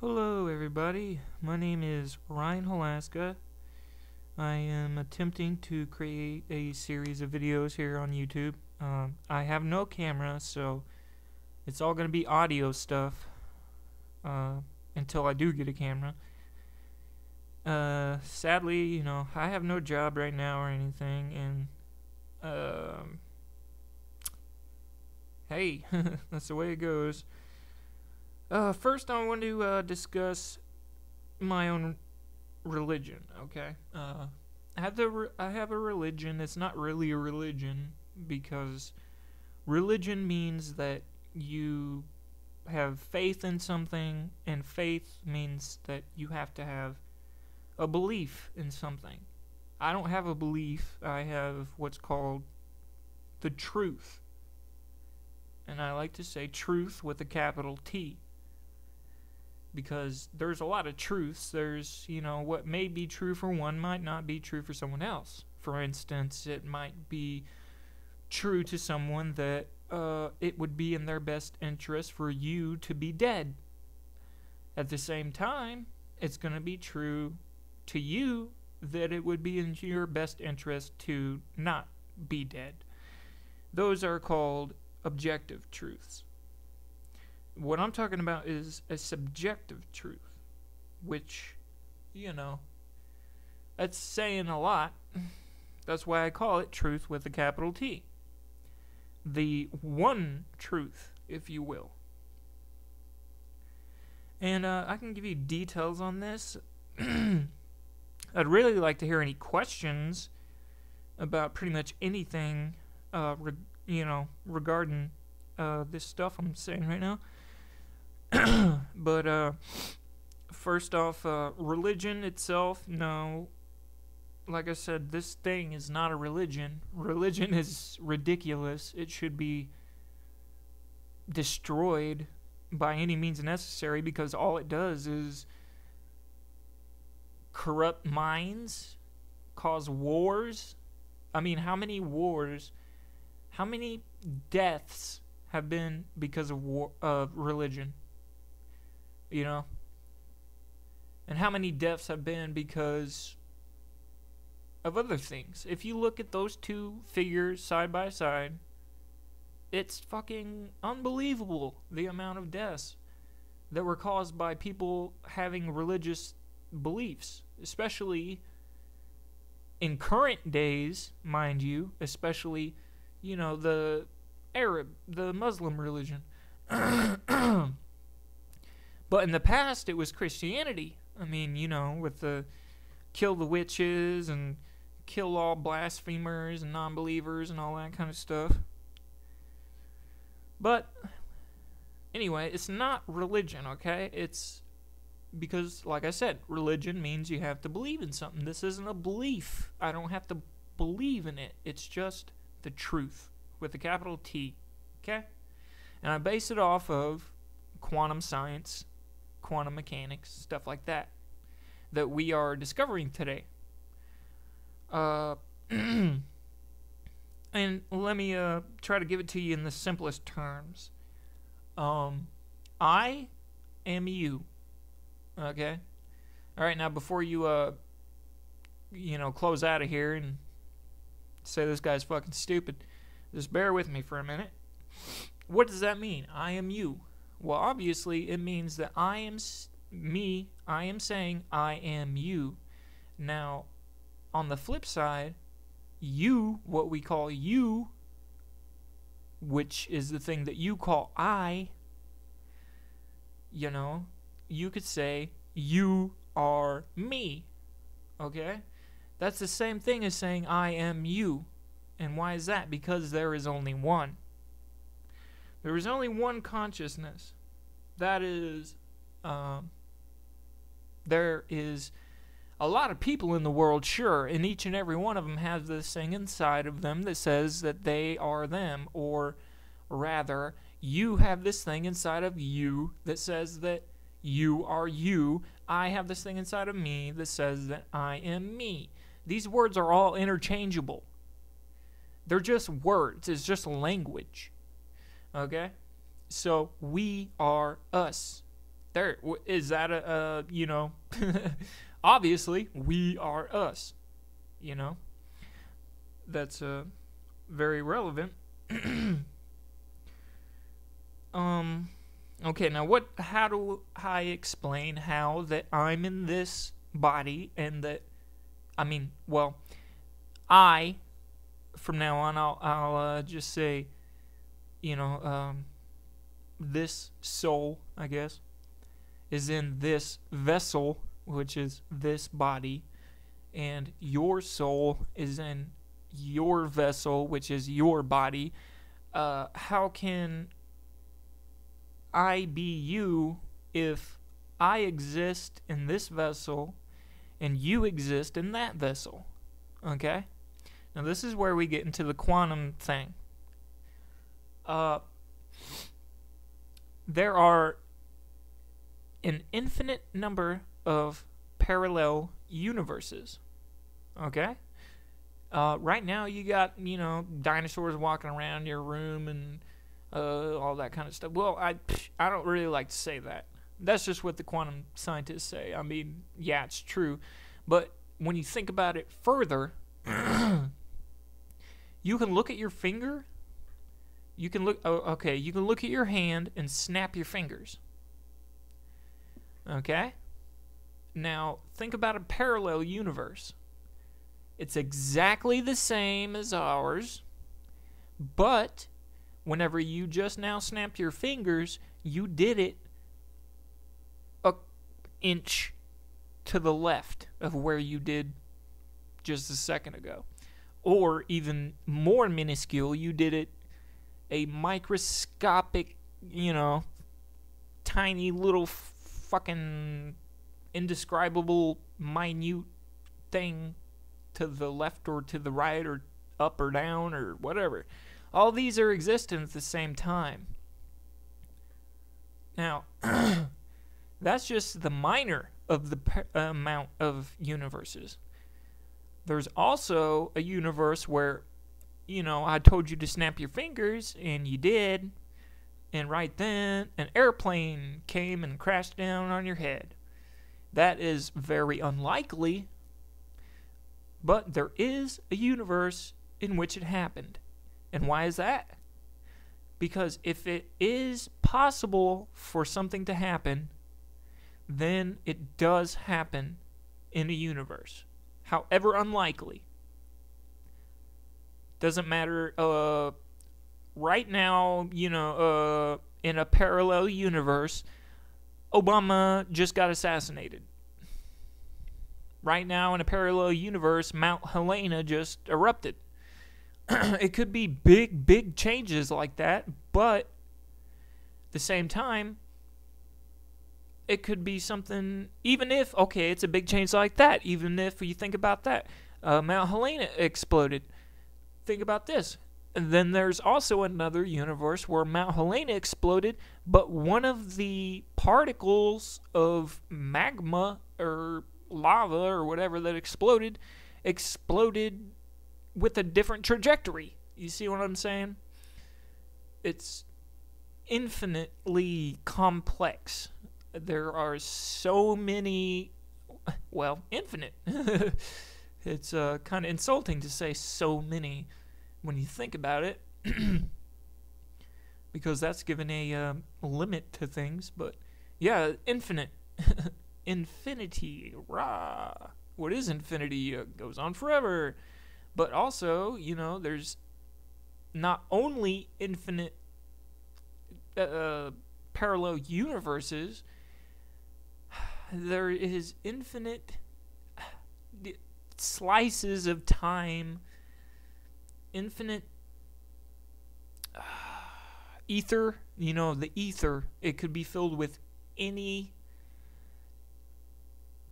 Hello, everybody. My name is Ryan Halaska. I am attempting to create a series of videos here on YouTube. I have no camera, so it's all going to be audio stuff until I do get a camera. Sadly, I have no job right now or anything, and hey, that's the way it goes. First, I want to discuss my own religion. Okay, I have a religion. It's not really a religion because religion means that you have faith in something, and faith means that you have to have a belief in something. I don't have a belief. I have what's called the truth, and I like to say truth with a capital T. Because there's a lot of truths. There's, what may be true for one might not be true for someone else. For instance, it might be true to someone that it would be in their best interest for you to be dead. At the same time, it's going to be true to you that it would be in your best interest to not be dead. Those are called objective truths. What I'm talking about is a subjective truth, which, that's saying a lot. That's why I call it truth with a capital T. The one truth, if you will. And I can give you details on this. I'd really like to hear any questions about pretty much anything, regarding this stuff I'm saying right now. But first off, religion itself, no. Like I said, this thing is not a religion. Religion is ridiculous. It should be destroyed by any means necessary because all it does is corrupt minds, cause wars. I mean, how many wars, how many deaths have been because of religion? And how many deaths have been because of other things? If you look at those two figures side by side, it's fucking unbelievable the amount of deaths that were caused by people having religious beliefs, especially in current days, mind you, especially, the Muslim religion. But in the past, it was Christianity. I mean, with the kill the witches and kill all blasphemers and non-believers and all that kind of stuff. But anyway, it's not religion, okay? It's because, like I said, religion means you have to believe in something. This isn't a belief. I don't have to believe in it. It's just the truth with a capital T, okay? And I base it off of quantum science, quantum mechanics, stuff like that we are discovering today. And let me try to give it to you in the simplest terms. I am you. Okay? Alright, now before you close out of here and say this guy's fucking stupid, just bear with me for a minute. What does that mean? I am you. Well, obviously, it means that I am me. I am saying I am you. Now, on the flip side, you, what we call you, which is the thing that you call I, you could say you are me. Okay? That's the same thing as saying I am you. And why is that? Because there is only one. There is only one consciousness. That is, there is a lot of people in the world, sure, and each and every one of them has this thing inside of them that says that they are them, or rather, you have this thing inside of you that says that you are you. I have this thing inside of me that says that I am me. These words are all interchangeable. They're just words. It's just language. Okay? So, we are us. Is that obviously we are us, you know? That's very relevant. Okay, now how do I explain how that I'm in this body and that, I, from now on, I'll just say, this soul, I guess, is in this vessel, which is this body, and your soul is in your vessel, which is your body. How can I be you if I exist in this vessel and you exist in that vessel? Okay? Now this is where we get into the quantum thing. There are an infinite number of parallel universes. Okay? Right now you got, dinosaurs walking around your room and all that kind of stuff. Well, I don't really like to say that. That's just what the quantum scientists say. I mean, yeah, it's true. But when you think about it further, you can look at your finger. You can look at your hand and snap your fingers. Okay? Now, think about a parallel universe. It's exactly the same as ours, but whenever you just now snapped your fingers, you did it an inch to the left of where you did just a second ago. Or even more minuscule, you did it a microscopic, tiny little fucking indescribable minute thing to the left or to the right or up or down or whatever. All these are existent at the same time. Now, that's just the minor of the amount of universes. There's also a universe where, I told you to snap your fingers, and you did, and right then, an airplane came and crashed down on your head. That is very unlikely, but there is a universe in which it happened. And why is that? Because if it is possible for something to happen, then it does happen in a universe. However unlikely. Doesn't matter. Right now, in a parallel universe, Obama just got assassinated. Right now, in a parallel universe, Mount Helena just erupted. It could be big changes like that, but at the same time, it could be something, even if, it's a big change like that, even if you think about that, Mount Helena exploded. Think about this. And then there's also another universe where Mount Helena exploded, but one of the particles of magma or lava or whatever that exploded with a different trajectory. You see what I'm saying? It's infinitely complex. There are so many, infinite. It's kind of insulting to say so many when you think about it, because that's given a limit to things. But yeah, infinite. Infinity. Rah. What is infinity? Goes on forever. But also, there's not only infinite parallel universes, there is infinite slices of time, infinite ether. The ether, it could be filled with any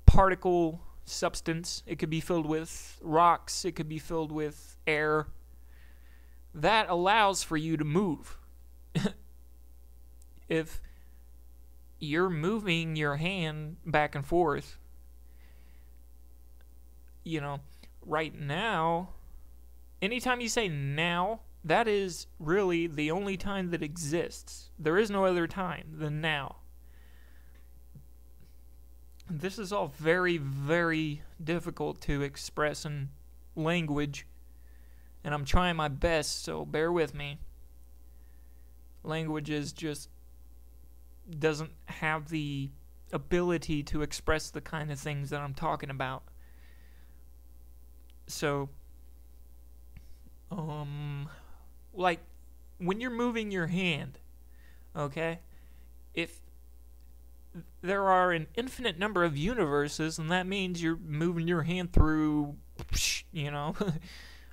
particle substance. It could be filled with rocks. It could be filled with air. That allows for you to move. If you're moving your hand back and forth, right now, anytime you say now, that is really the only time that exists. There is no other time than now. this is all very, very difficult to express in language, and I'm trying my best, so bear with me. Language is just doesn't have the ability to express the kind of things that I'm talking about. So, like when you're moving your hand, okay? If there are an infinite number of universes, and that means you're moving your hand through,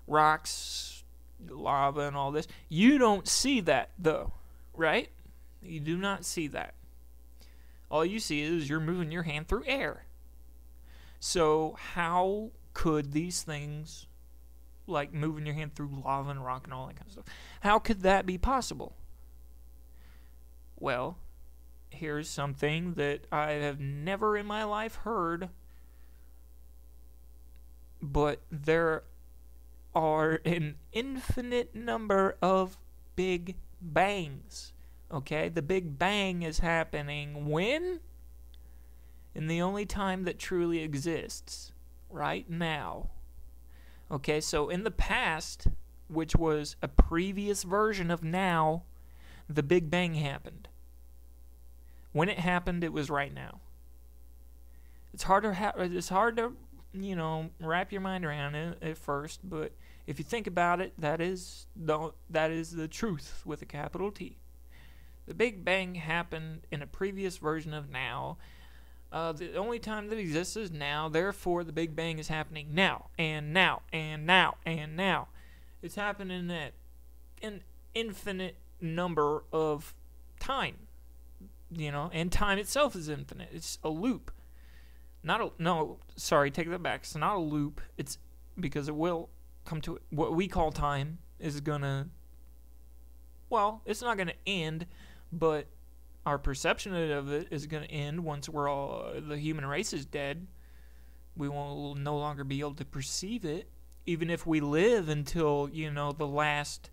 rocks, lava, and all this. You don't see that, though, right? You do not see that. All you see is you're moving your hand through air. So how could these things, like moving your hand through lava and rock and all that kind of stuff, how could that be possible? Well, here's something that I have never in my life heard, but there are an infinite number of Big Bangs. Okay, the Big Bang is happening when? In the only time that truly exists, right now. Okay, so in the past, which was a previous version of now, the Big Bang happened. When it happened, it was right now. It's hard to wrap your mind around it at first, but if you think about it, that is the truth with a capital T. The Big Bang happened in a previous version of now. The only time that exists is now. Therefore, the Big Bang is happening now, and now, and now, and now. It's happening at an infinite number of time. And time itself is infinite. It's a loop. Take that back. It's not a loop. It's because it will come to what we call time is gonna. Well, it's not gonna end, but our perception of it is gonna end once the human race is dead. We will no longer be able to perceive it, even if we live until the last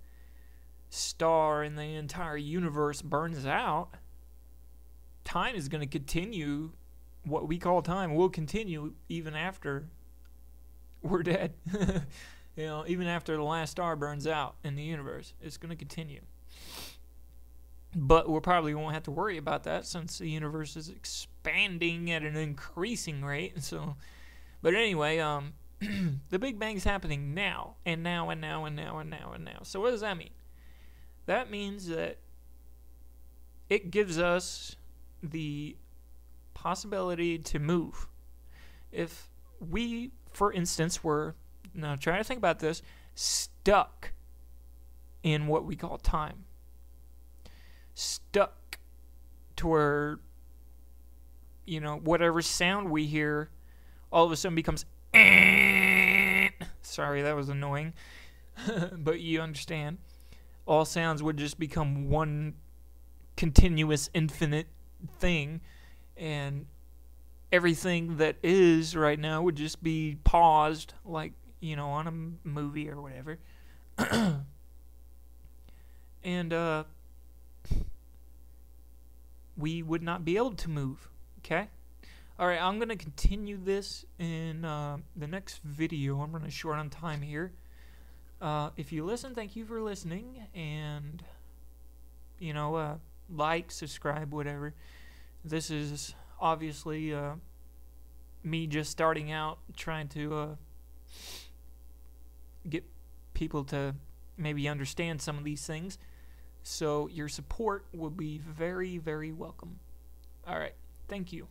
star in the entire universe burns out. Time is going to continue. What we call time will continue even after we're dead. Even after the last star burns out in the universe, it's going to continue. But we probably won't have to worry about that since the universe is expanding at an increasing rate. So, but anyway, the Big Bang is happening now, and now, and now, and now, and now, and now. So what does that mean? That means that it gives us the possibility to move. If we, for instance, were, now try to think about this, stuck in what we call time. Stuck to where, whatever sound we hear all of a sudden becomes sorry, that was annoying. But you understand. All sounds would just become one continuous infinite thing, and everything that is right now would just be paused, like on a movie or whatever. And we would not be able to move. Okay, alright, I'm gonna continue this in the next video. I'm running short on time here. If you listen, thank you for listening, and like, subscribe, whatever. This is obviously me just starting out, trying to get people to maybe understand some of these things. So your support will be very, very welcome. Alright, thank you.